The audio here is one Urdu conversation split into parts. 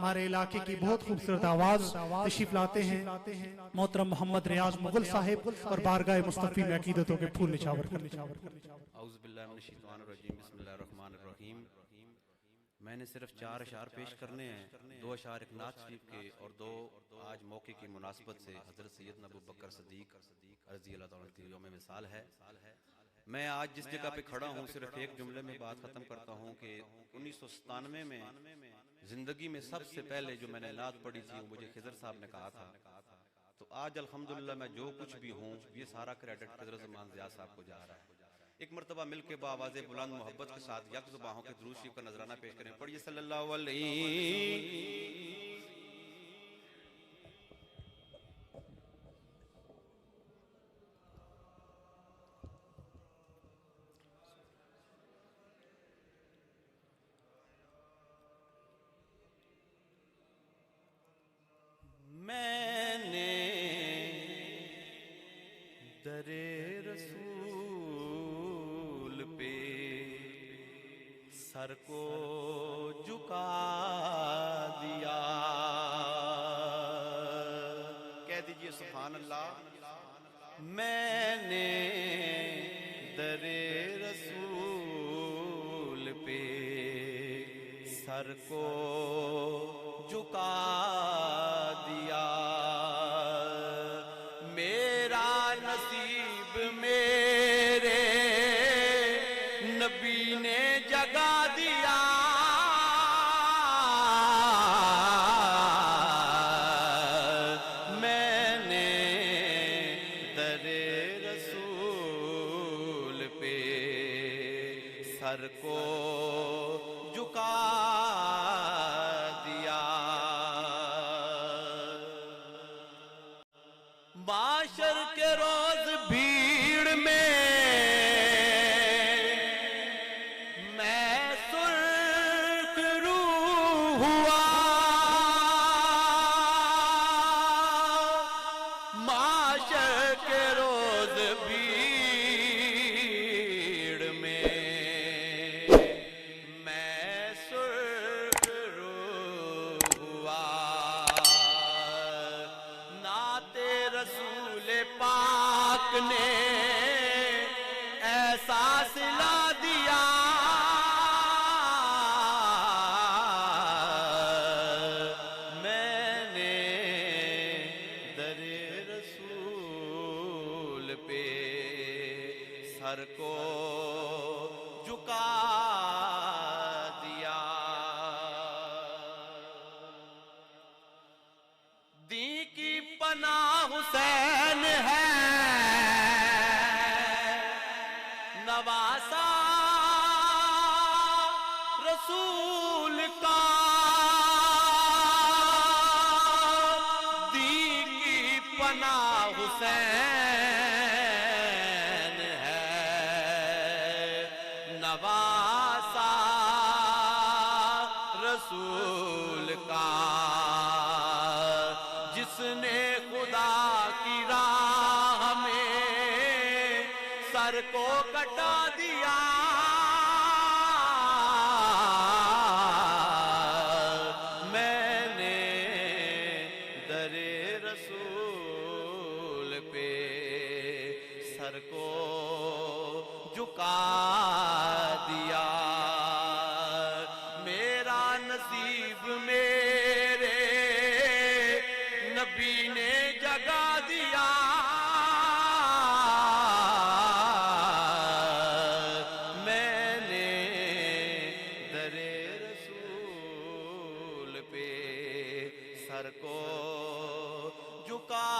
ہمارے علاقے کی بہت خوبصورت آواز تشریف لاتے ہیں محترم محمد ریاض مغل صاحب اور بارگاہ مصطفی میں عقیدتوں کے پھول نچھاور کرتے ہیں۔ اعوذ باللہ من الشیطان الرجیم، بسم اللہ الرحمن الرحیم۔ میں نے صرف 4 اشعار پیش کرنے ہیں، 2 اشعار ایک نعت شریف کے اور 2 آج موقع کی مناسبت سے حضرت سیدنا ابو بکر صدیق رضی اللہ تعالیٰ عنہ کی یوم وصال ہے۔ میں آج جس جگہ پہ کھڑا ہوں صرف ایک جملے میں بات ختم کرتا ہوں کہ 1997 میں زندگی میں سب سے پہلے جو میں نے نعت پڑھی تھی وہ مجھے خضر صاحب نے کہا تھا، تو آج الحمدللہ میں جو کچھ بھی ہوں یہ سارا کریڈٹ خضر زمان ضیاء صاحب کو جا رہا ہے۔ ایک مرتبہ مل کے بآواز بلند محبت کے ساتھ یک زبانوں کے درود شریف کا نذرانہ پیش کریں، پڑھیے صلی اللہ علیہ۔ میں نے در رسول پہ سر کو جھکا دیا، کہہ دیجئے سبحان اللہ۔ میں نے در رسول پہ سر کو جھکا دیا، میرا نصیب میرے نبی نے جگا دیا، میں نے در رسول پہ سر کو جھکا دیا۔ معاشر کے روز بھیڑ میں میں سرخ روح ہوا، معاشر کے روز بھیڑ میں میں سرخ روح ہوا، نعت رسول پاک نے ایسا سلا دیا، میں نے در رسول پہ سر کو جھکا دیا۔ دین کی پناہ حسین ہے، نواسا رسول کا، دین کی پناہ حسین ہے، نواسا رسول کا، جس نے خدا کی راہ میں سر کو کٹا دیا، میں نے در رسول پہ سر کو جھکا دیا، میرا نصیب میرے نبی نے جگا دیا، میں نے در رسول پہ سر کو جھکا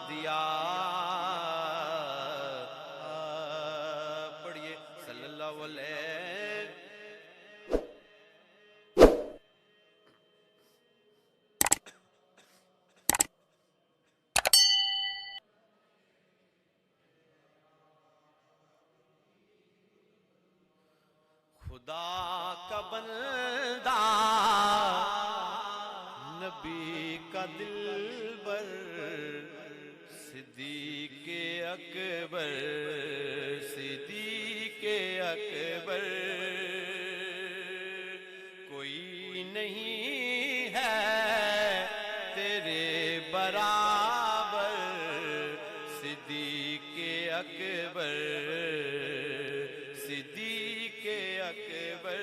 دیا۔ پڑھیے صلی اللہ علیہ۔ خدا کا بندہ نبی کا دلبر صدیق اکبر، صدیق اکبر، کوئی نہیں ہے تیرے برابر صدیق اکبر صدیق اکبر.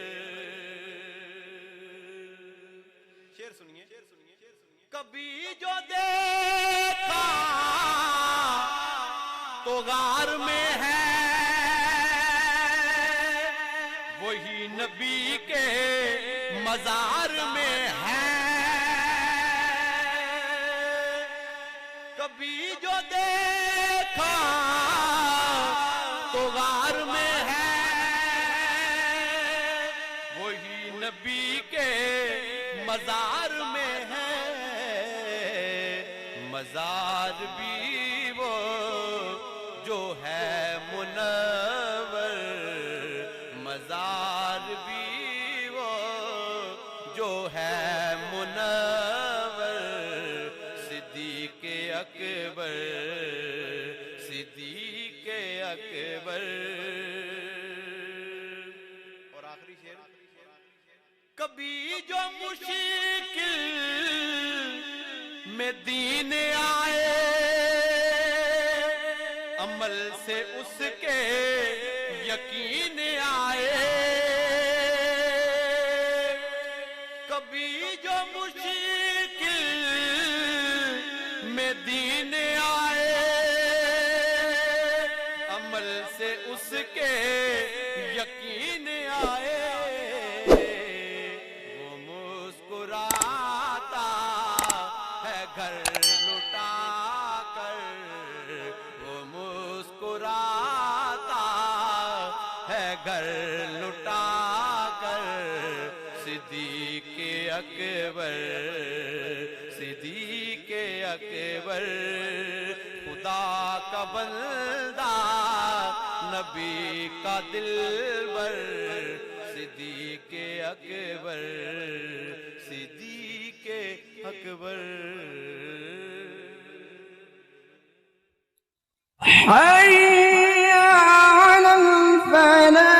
شعر سنیے. کبھی جو دیکھا تو غار میں ہے وہی نبی کے مزار میں ہے. کبھی جو دیکھا تو غار میں ہے وہی نبی کے مزار میں ہے. مزار بھی وہ جو ہے منور مزار بھی وہ جو ہے منور صدیق اکبر صدیق اکبر. اور آخری شعر. کبھی جو مشکل میں دین آئے عمل سے اس کے یقین آئے. کبھی جو مشکل میں دین آئے عمل سے اس کے یقین آئے. وہ مسکراتا ہے گھر لٹا کر وہ مسکراتا ہے گھر لٹا کر صدیق اکبر صدیق اکبر. خدا کا بندہ نبی کا دلبر صدیق اکبر صدیق اکبر. حي على الفلاح